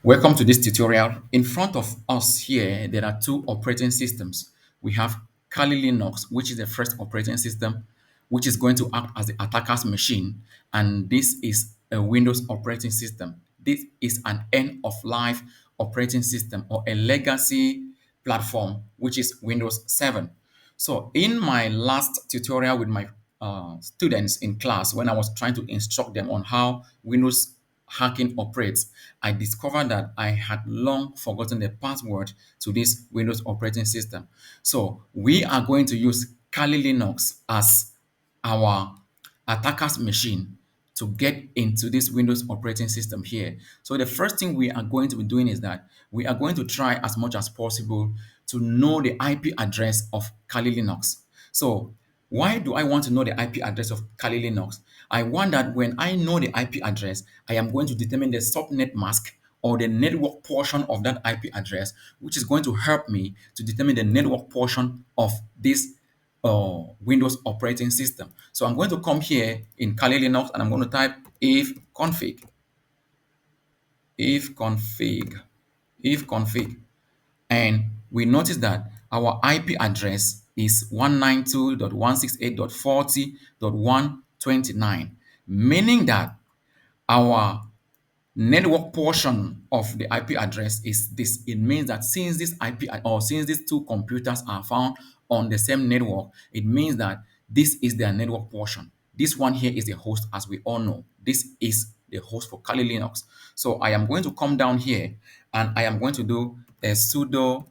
Welcome to this tutorial. In front of us here, there are two operating systems. We have Kali Linux, which is the first operating system, which is going to act as the attacker's machine. And this is a Windows operating system. This is an end-of-life operating system or a legacy platform, which is Windows 7. So in my last tutorial with my students in class, when I was trying to instruct them on how Windows hacking operates, I discovered that I had long forgotten the password to this Windows operating system. So we are going to use Kali Linux as our attacker's machine to get into this Windows operating system here. So the first thing we are going to be doing is that we are going to try as much as possible to know the IP address of Kali Linux. So why do I want to know the IP address of Kali Linux? I want that when I know the IP address, I am going to determine the subnet mask or the network portion of that IP address, which is going to help me to determine the network portion of this Windows operating system. So I'm going to come here in Kali Linux and I'm going to type if config, if config, and we notice that our IP address is 192.168.40.129, meaning that our network portion of the IP address is this. It means that since this IP or since these two computers are found on the same network, it means that this is their network portion. This one here is the host, as we all know. This is the host for Kali Linux. So I am going to come down here and I am going to do a sudo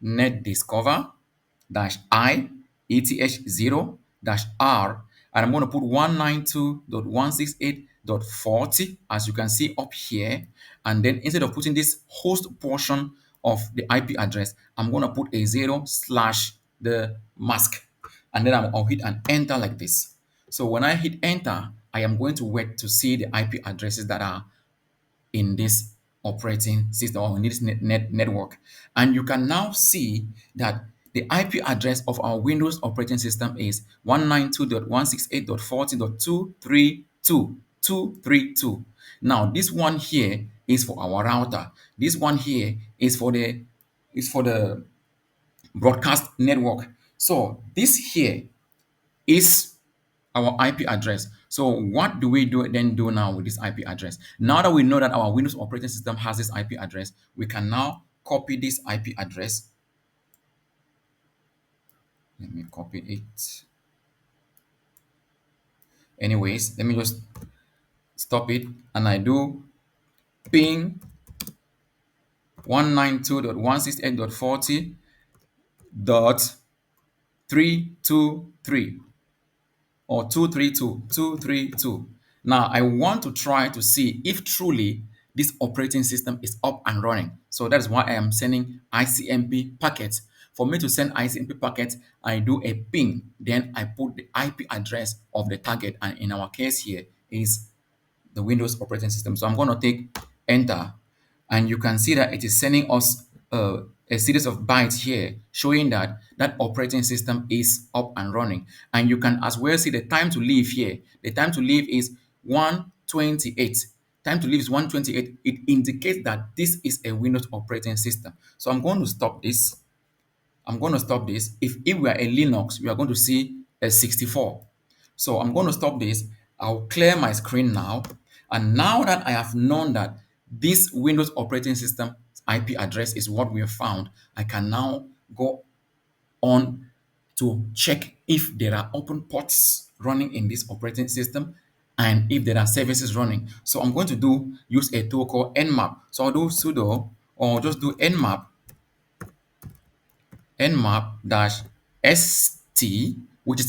net discover dash I eth0 dash r, and I'm going to put 192.168.40 as you can see up here. And then instead of putting this host portion of the IP address, I'm going to put a zero slash the mask, and then I'll hit an enter like this. So when I hit enter, I am going to wait to see the IP addresses that are in this operating system or in this network. And you can now see that the IP address of our Windows operating system is 192.168.40.232.232. Now, this one here is for our router. This one here is for the broadcast network. So this here is our IP address. So what do we do now with this IP address? Now that we know that our Windows operating system has this IP address, we can now copy this IP address. Let me copy it. Anyways, let me just stop it and I do ping 192.168.40.323 or 232.232. Now I want to try to see if truly this operating system is up and running. So that's why I am sending ICMP packets. For me to send ICMP packets, I do a ping, then I put the IP address of the target, and in our case here is the Windows operating system. So I'm going to take enter, and you can see that it is sending us a series of bytes here showing that that operating system is up and running. And you can as well see the time to live here. The time to live is 128. Time to live is 128. It indicates that this is a Windows operating system. So I'm going to stop this. I'm going to stop this. If we are a Linux, we are going to see a 64. So I'm going to stop this. I'll clear my screen now. And now that I have known that this Windows operating system IP address is what we have found, I can now go on to check if there are open ports running in this operating system and if there are services running. So I'm going to use a tool called Nmap. So I'll do sudo or just do nmap-st, which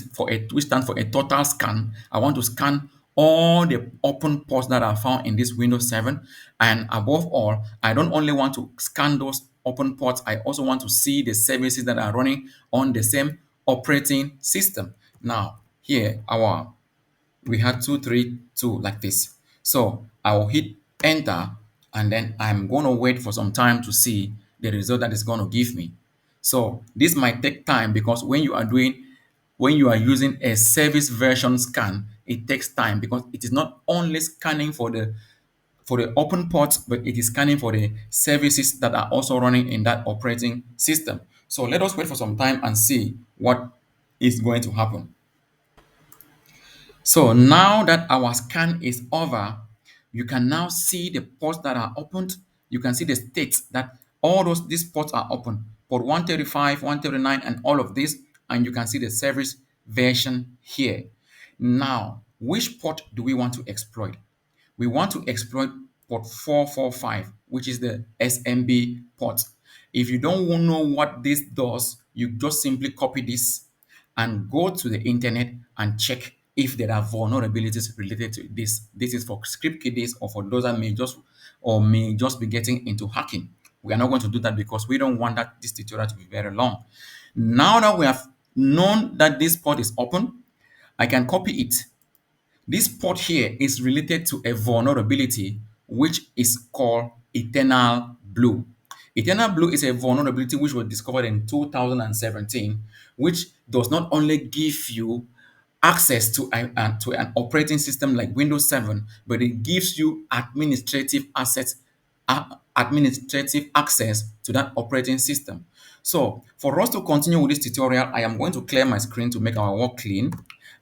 stands for a total scan. I want to scan all the open ports that are found in this Windows 7. And above all, I don't only want to scan those open ports, I also want to see the services that are running on the same operating system. Now, here we had 232 like this. So I will hit enter and then I'm going to wait for some time to see the result that is going to give me. So this might take time because when you are using a service version scan, it takes time because it is not only scanning for for the open ports, but it is scanning for the services that are also running in that operating system. So let us wait for some time and see what is going to happen. So now that our scan is over, you can now see the ports that are opened. You can see the states that all these ports are open. Port 135, 139, and all of this. And you can see the service version here. Now, which port do we want to exploit? We want to exploit port 445, which is the SMB port. If you don't know what this does, you just simply copy this and go to the internet and check if there are vulnerabilities related to this. This is for script kiddies or for those that may just be getting into hacking. We are not going to do that because we don't want this tutorial to be very long. Now that we have known that this port is open, I can copy it. This port here is related to a vulnerability which is called EternalBlue. EternalBlue is a vulnerability which was discovered in 2017, which does not only give you access to an operating system like Windows 7, but it gives you administrative access to that operating system. So for us to continue with this tutorial, I am going to clear my screen to make our work clean.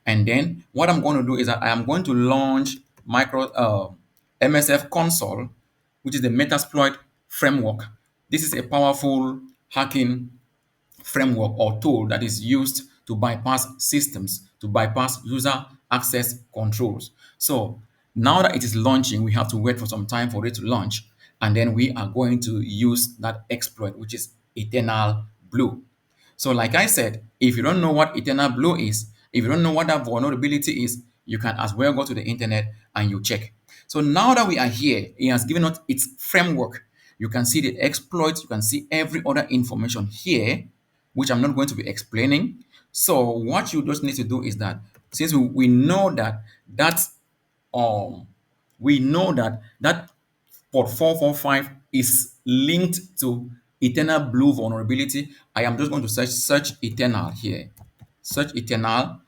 And then what I'm going to do is that I am going to launch MSF console, which is the Metasploit framework. This is a powerful hacking framework or tool that is used to bypass systems, to bypass user access controls. So now that it is launching, we have to wait for some time for it to launch. And then we are going to use that exploit, which is Eternal Blue. So like I said, if you don't know what EternalBlue is, if you don't know what that vulnerability is, you can as well go to the internet and you check. So now that we are here, it has given us its framework. You can see the exploits, you can see every other information here, which I'm not going to be explaining. So what you just need to do is that since we know that that's um we know that that port 445 is linked to Eternal Blue vulnerability. I am just going to search Eternal here. Search Eternal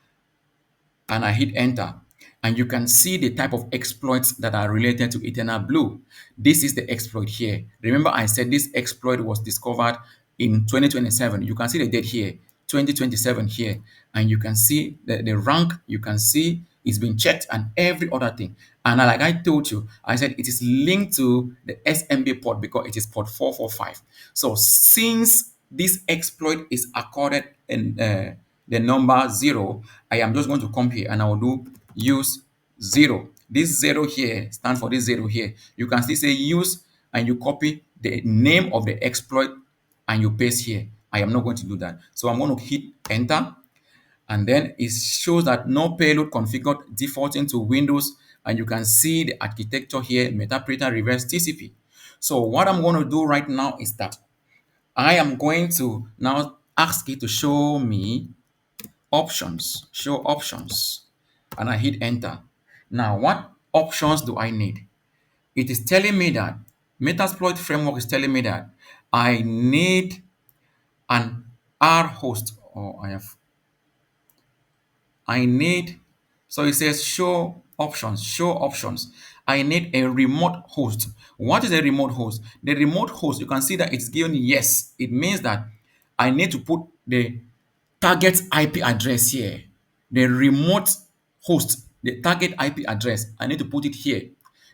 and I hit enter. And you can see the type of exploits that are related to Eternal Blue. This is the exploit here. Remember I said this exploit was discovered in 2027. You can see the date here, 2027 here. And you can see the rank, you can see it's been checked and every other thing. And like I told you, I said it is linked to the SMB port because it is port 445. So since this exploit is accorded in the number 0, I am just going to come here and I will do use 0. This 0 here stands for this 0 here. You can still say use and you copy the name of the exploit and you paste here. I am not going to do that. So I'm going to hit enter and then it shows that no payload configured defaulting to Windows, and you can see the architecture here, Meterpreter reverse TCP. So what I'm going to do right now is that I am going to now ask it to show me options, show options, and I hit enter. Now, what options do I need? It is telling me that Metasploit framework is telling me that I need an R host, or I need, so it says show options, show options. I need a remote host. What is a remote host? The remote host, you can see that it's given yes. It means that I need to put the target IP address here. The remote host, the target IP address, I need to put it here.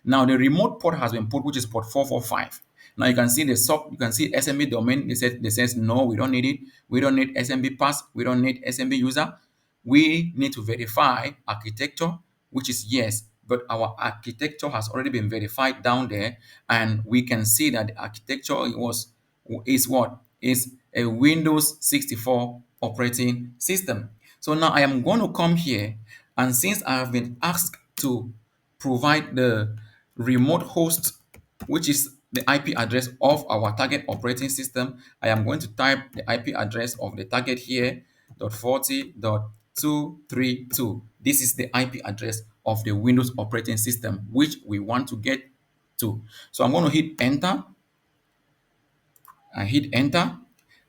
Now the remote port has been put, which is port 445. Now you can see you can see SMB domain. They says no, we don't need it. We don't need SMB pass. We don't need SMB user. We need to verify architecture, which is yes, but our architecture has already been verified down there, and we can see that the architecture is what is a Windows 64 operating system. So now I am going to come here, and since I have been asked to provide the remote host, which is the IP address of our target operating system, I am going to type the IP address of the target here, .40.232. This is the IP address of the Windows operating system, which we want to get to. So I'm going to hit enter. I hit enter.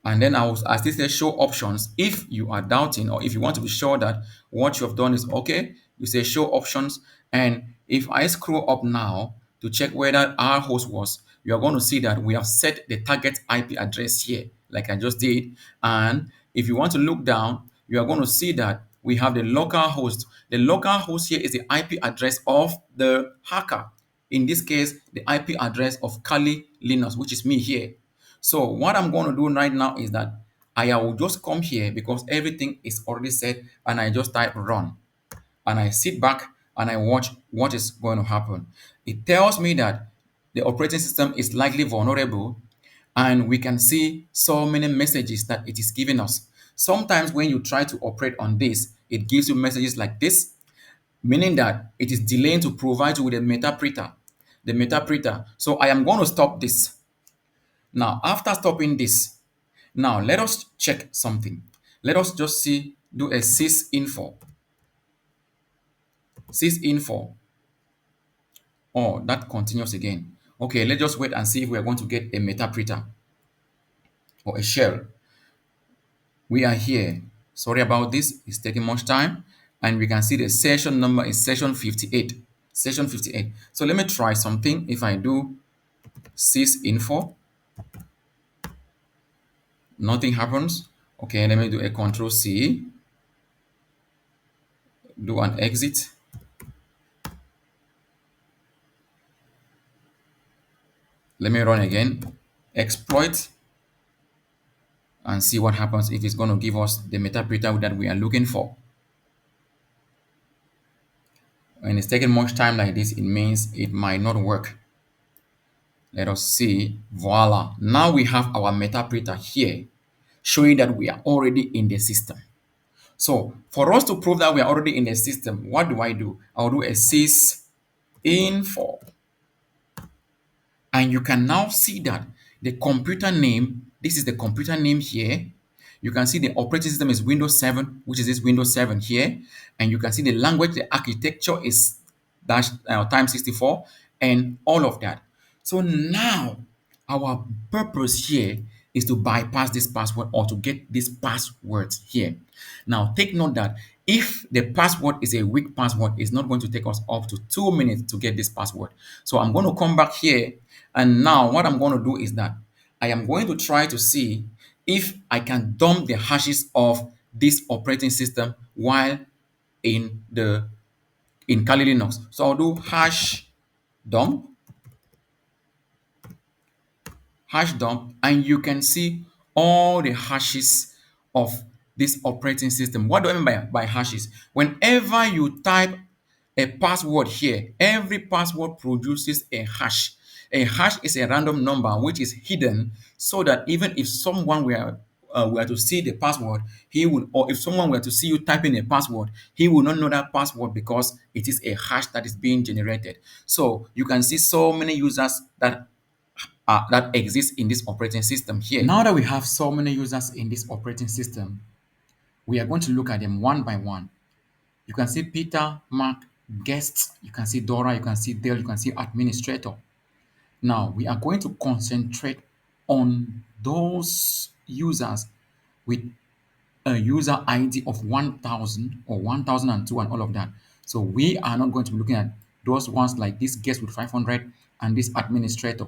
And then I still say show options. If you are doubting or if you want to be sure that what you have done is okay, you say show options. And if I scroll up now, to check whether our host was, you are going to see that we have set the target IP address here, like I just did. And if you want to look down, you are going to see that we have the local host. The local host here is the IP address of the hacker. In this case, the IP address of Kali Linux, which is me here. So what I'm going to do right now is that I will just come here because everything is already set, and I just type run, and I sit back and I watch what is going to happen. It tells me that the operating system is likely vulnerable, and we can see so many messages that it is giving us. Sometimes when you try to operate on this, it gives you messages like this, meaning that it is delaying to provide you with a Meterpreter. The Meterpreter. So I am going to stop this. Now, after stopping this, now let us check something. Let us just see, do a sysinfo. Sysinfo. Oh, that continues again. Okay, let's just wait and see if we are going to get a Meterpreter or a shell. We are here. Sorry about this. It's taking much time. And we can see the session number is session 58. Session 58. So let me try something. If I do sysinfo, nothing happens. Okay, let me do a control C, do an exit. Let me run again. Exploit and see what happens if it's going to give us the Meterpreter that we are looking for. When it's taking much time like this, it means it might not work. Let us see. Voila. Now we have our Meterpreter here, showing that we are already in the system. So for us to prove that we are already in the system, what do? I'll do a sysinfo. And you can now see that the computer name, this is the computer name here. You can see the operating system is Windows 7, which is this Windows 7 here. And you can see the language, the architecture is dash times 64 and all of that. So now our purpose here is to bypass this password or to get this password here. Now take note that if the password is a weak password, it's not going to take us up to 2 minutes to get this password. So I'm going to come back here, and now what I'm going to do is that I am going to try to see if I can dump the hashes of this operating system while in Kali Linux. So I'll do hash dump, and you can see all the hashes of this operating system. What do I mean by hashes? Whenever you type a password here, every password produces a hash. A hash is a random number which is hidden so that even if someone were to see the password, he would, or if someone were to see you typing a password, he will not know that password because it is a hash that is being generated. So you can see so many users that exist in this operating system here. Now that we have so many users in this operating system, we are going to look at them one by one. You can see Peter, Mark, guests, you can see Dora, you can see Dale, you can see administrator. Now we are going to concentrate on those users with a user ID of 1000 or 1002 and all of that. So we are not going to be looking at those ones like this guest with 500 and this administrator.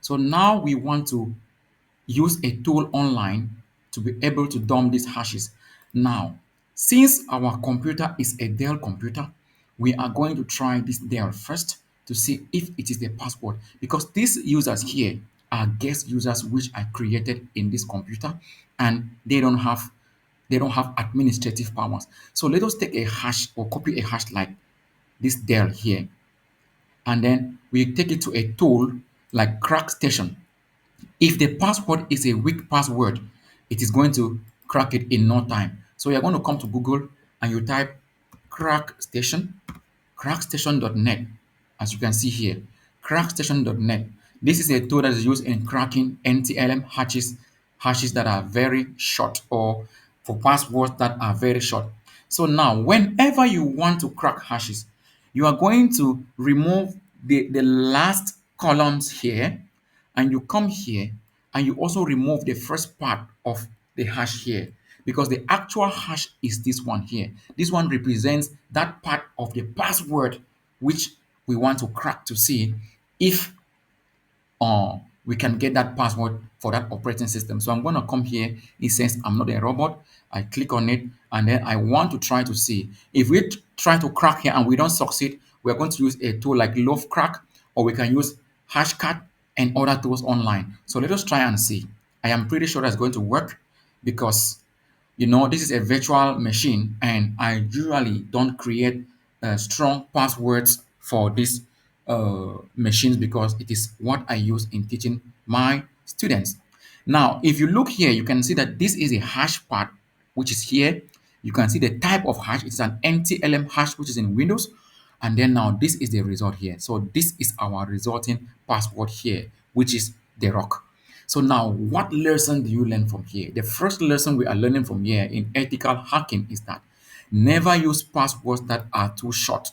So now we want to use a tool online to be able to dump these hashes. Now, since our computer is a Dell computer, we are going to try this Dell first to see if it is the password, because these users here are guest users which I created in this computer, and they don't have administrative powers. So let us take a hash or copy a hash like this Dell here, and then we take it to a tool like CrackStation. If the password is a weak password, it is going to crack it in no time. So you're going to come to Google and you type CrackStation, crackstation.net, as you can see here, crackstation.net. This is a tool that is used in cracking NTLM hashes that are very short, or for passwords that are very short. So now, whenever you want to crack hashes, you are going to remove the last columns here, and you come here and you also remove the first part of the hash here, because the actual hash is this one here. This one represents that part of the password which we want to crack to see if we can get that password for that operating system. So I'm going to come here. It says I'm not a robot. I click on it, and then I want to try to see if we try to crack here and we don't succeed. We're going to use a tool like Lovecrack, or we can use Hashcat and other tools online. So let us try and see. I am pretty sure that's going to work because this is a virtual machine, and I usually don't create strong passwords for these machines because it is what I use in teaching my students. Now, if you look here, you can see that this is a hash part, which is here. You can see the type of hash. It's an NTLM hash, which is in Windows. And then now this is the result here. So this is our resulting password here, which is the rock. So now, what lesson do you learn from here? The first lesson we are learning from here in ethical hacking is that never use passwords that are too short.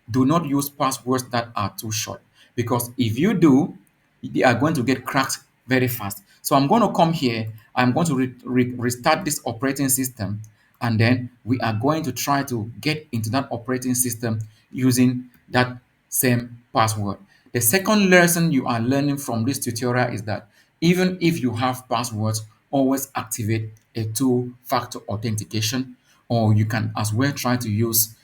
Do not use passwords that are too short, because if you do, they are going to get cracked very fast. So I'm going to come here. I'm going to restart this operating system, and then we are going to try to get into that operating system using that same password. The second lesson you are learning from this tutorial is that even if you have passwords, always activate a two-factor authentication, or you can as well try to use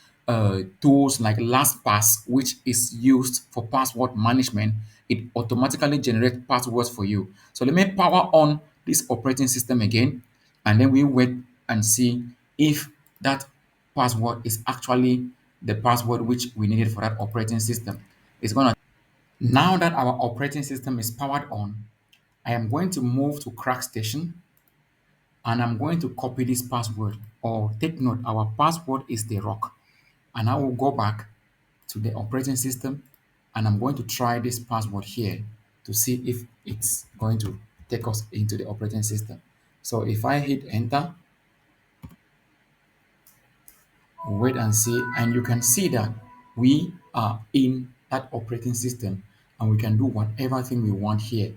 tools like LastPass, which is used for password management. It automatically generates passwords for you. So let me power on this operating system again, and then we wait and see if that password is actually the password which we needed for that operating system. It's gonna Now that our operating system is powered on, I am going to move to Crack Station, and I'm going to copy this password. Or take note, our password is the rock. And I will go back to the operating system, and I'm going to try this password here to see if it's going to take us into the operating system. So if I hit enter, wait and see, and you can see that we are in that operating system, and we can do whatever thing we want here.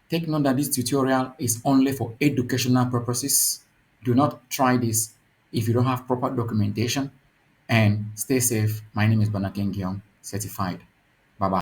Take note that this tutorial is only for educational purposes. Do not try this if you don't have proper documentation, and stay safe. My name is Banakengion, certified.